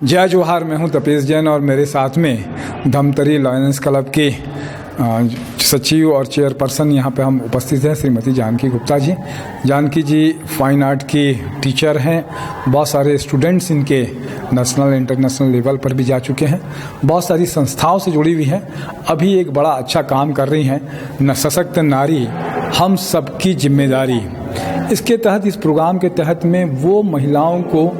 जय जोहार। मैं हूं तपेश जैन और मेरे साथ में धमतरी लायंस क्लब के सचिव और चेयरपर्सन यहाँ पे हम उपस्थित हैं श्रीमती जानकी गुप्ता जी। जानकी जी फाइन आर्ट की टीचर हैं। बहुत सारे स्टूडेंट्स इनके नेशनल इंटरनेशनल लेवल पर भी जा चुके हैं। बहुत सारी संस्थाओं से जुड़ी हुई हैं। अभी एक बड़ा अच्छा काम कर रही हैं, सशक्त नारी हम सबकी जिम्मेदारी। इसके तहत, इस प्रोग्राम के तहत में वो महिलाओं को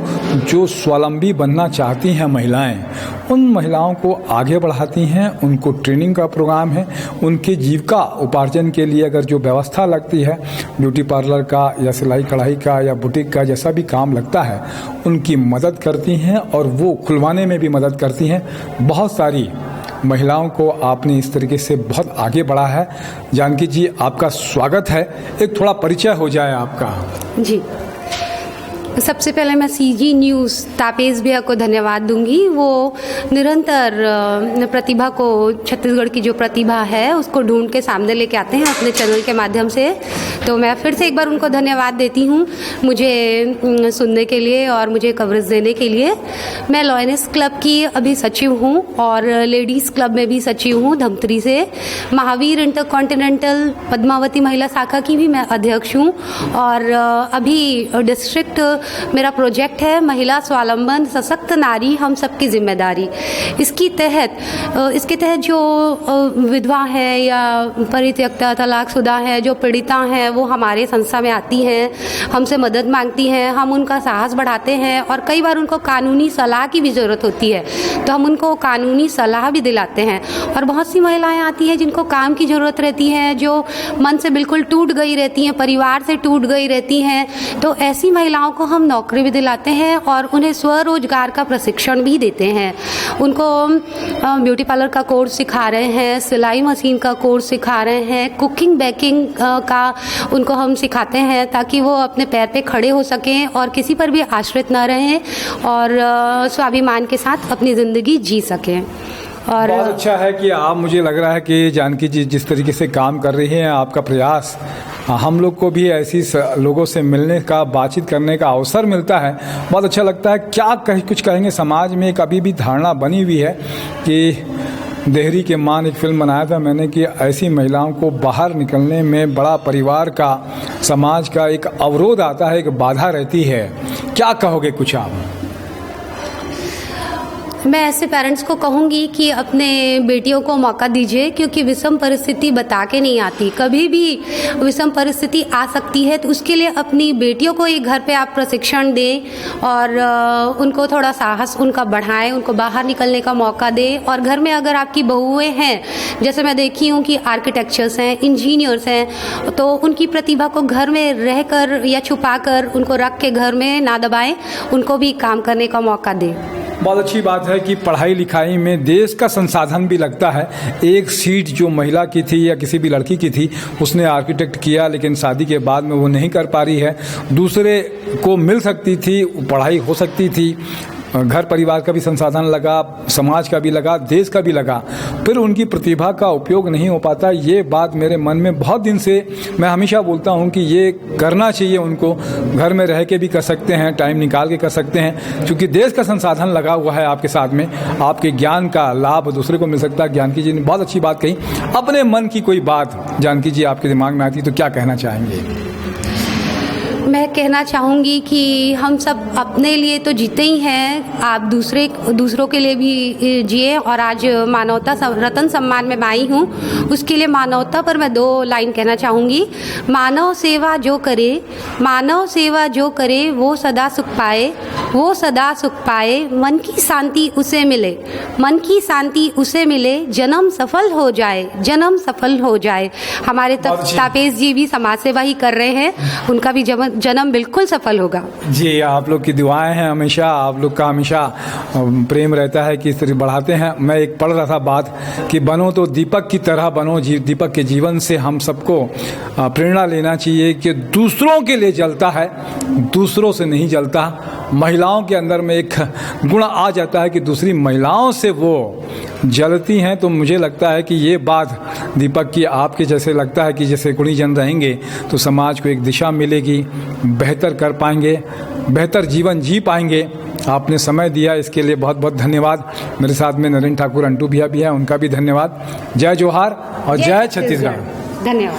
जो स्वावलंबी बनना चाहती हैं महिलाएं, उन महिलाओं को आगे बढ़ाती हैं। उनको ट्रेनिंग का प्रोग्राम है। उनके जीविका उपार्जन के लिए अगर जो व्यवस्था लगती है, ब्यूटी पार्लर का या सिलाई कढ़ाई का या बुटीक का जैसा भी काम लगता है, उनकी मदद करती हैं और वो खुलवाने में भी मदद करती हैं। बहुत सारी महिलाओं को आपने इस तरीके से बहुत आगे बढ़ा है। जानकी जी, आपका स्वागत है। एक थोड़ा परिचय हो जाए आपका। जी, सबसे पहले मैं सीजी न्यूज़ तापेश भैया को धन्यवाद दूंगी। वो निरंतर प्रतिभा को, छत्तीसगढ़ की जो प्रतिभा है उसको ढूंढ के सामने लेके आते हैं अपने चैनल के माध्यम से। तो मैं फिर से एक बार उनको धन्यवाद देती हूँ मुझे सुनने के लिए और मुझे कवरेज देने के लिए। मैं लायंस क्लब की अभी सचिव हूँ और लेडीज़ क्लब में भी सचिव हूँ धमतरी से। महावीर इंटरकॉन्टिनेंटल पद्मावती महिला शाखा की भी मैं अध्यक्ष हूँ। और अभी डिस्ट्रिक्ट मेरा प्रोजेक्ट है महिला स्वावलंबन सशक्त नारी हम सबकी जिम्मेदारी। इसके तहत जो विधवा है या परित्यक्ता तलाकशुदा है, जो पीड़िता हैं, वो हमारे संस्था में आती हैं, हमसे मदद मांगती हैं। हम उनका साहस बढ़ाते हैं और कई बार उनको कानूनी सलाह की भी ज़रूरत होती है, तो हम उनको कानूनी सलाह भी दिलाते हैं। और बहुत सी महिलाएं आती हैं जिनको काम की ज़रूरत रहती है, जो मन से बिल्कुल टूट गई रहती हैं, परिवार से टूट गई रहती हैं। तो ऐसी महिलाओं को हम नौकरी भी दिलाते हैं और उन्हें स्वरोजगार का प्रशिक्षण भी देते हैं। उनको ब्यूटी पार्लर का कोर्स सिखा रहे हैं, सिलाई मशीन का कोर्स सिखा रहे हैं, कुकिंग बेकिंग का उनको हम सिखाते हैं, ताकि वो अपने पैर पे खड़े हो सकें और किसी पर भी आश्रित ना रहें और स्वाभिमान के साथ अपनी ज़िंदगी जी सकें। और बहुत अच्छा है कि आप, मुझे लग रहा है कि जानकी जी जिस तरीके से काम कर रही हैं, आपका प्रयास हम लोग को भी ऐसी लोगों से मिलने का, बातचीत करने का अवसर मिलता है। बहुत अच्छा लगता है। क्या कुछ कहेंगे? समाज में एक अभी भी धारणा बनी हुई है कि देहरी के मान एक फिल्म बनाया था मैंने कि ऐसी महिलाओं को बाहर निकलने में बड़ा परिवार का, समाज का एक अवरोध आता है, एक बाधा रहती है। क्या कहोगे कुछ आप? मैं ऐसे पेरेंट्स को कहूँगी कि अपने बेटियों को मौका दीजिए, क्योंकि विषम परिस्थिति बता के नहीं आती। कभी भी विषम परिस्थिति आ सकती है, तो उसके लिए अपनी बेटियों को एक घर पे आप प्रशिक्षण दें और उनको थोड़ा साहस उनका बढ़ाएं, उनको बाहर निकलने का मौका दें। और घर में अगर आपकी बहुएं हैं, जैसे मैं देखी हूँ कि आर्किटेक्चर्स हैं, इंजीनियर्स हैं, तो उनकी प्रतिभा को घर में रहकर या छुपाकर उनको रख के घर में ना दबाएं, उनको भी काम करने का मौका दें। बहुत अच्छी बात है कि पढ़ाई लिखाई में देश का संसाधन भी लगता है। एक सीट जो महिला की थी या किसी भी लड़की की थी, उसने आर्किटेक्ट किया, लेकिन शादी के बाद में वो नहीं कर पा रही है। दूसरे को मिल सकती थी, पढ़ाई हो सकती थी, घर परिवार का भी संसाधन लगा, समाज का भी लगा, देश का भी लगा, फिर उनकी प्रतिभा का उपयोग नहीं हो पाता। ये बात मेरे मन में बहुत दिन से, मैं हमेशा बोलता हूँ कि ये करना चाहिए उनको। घर में रह के भी कर सकते हैं, टाइम निकाल के कर सकते हैं, क्योंकि देश का संसाधन लगा हुआ है आपके साथ में। आपके ज्ञान का लाभ दूसरे को मिल सकता है। जानकी जी ने बहुत अच्छी बात कही। अपने मन की कोई बात जानकी जी आपके दिमाग में आती तो क्या कहना चाहेंगे? मैं कहना चाहूँगी कि हम सब अपने लिए तो जीते ही हैं, आप दूसरों के लिए भी जिए। और आज मानवता रत्न सम्मान में आई हूँ, उसके लिए मानवता पर मैं 2 लाइन कहना चाहूँगी। मानव सेवा जो करे वो सदा सुख पाए, वो सदा सुख पाए। मन की शांति उसे मिले, जन्म सफल हो जाए। हमारे तापेश जी भी समाज सेवा ही कर रहे हैं, उनका भी जन्म बिल्कुल सफल होगा। जी, आप लोग की दुआएं हैं हमेशा, आप लोग का हमेशा प्रेम रहता है कि इस तरह बढ़ाते हैं। मैं एक पढ़ रहा था बात कि बनो तो दीपक की तरह बनो। दीपक के जीवन से हम सबको प्रेरणा लेना चाहिए कि दूसरों के लिए जलता है, दूसरों से नहीं जलता। महिलाओं के अंदर में एक गुण आ जाता है कि दूसरी महिलाओं से वो जलती हैं। तो मुझे लगता है कि ये बात दीपक की आपके जैसे लगता है कि जैसे गुणीजन रहेंगे तो समाज को एक दिशा मिलेगी, बेहतर कर पाएंगे, बेहतर जीवन जी पाएंगे। आपने समय दिया, इसके लिए बहुत बहुत धन्यवाद। मेरे साथ में नरेंद्र ठाकुर अंटू भैया भी है, उनका भी धन्यवाद। जय जोहार और जय छत्तीसगढ़। धन्यवाद।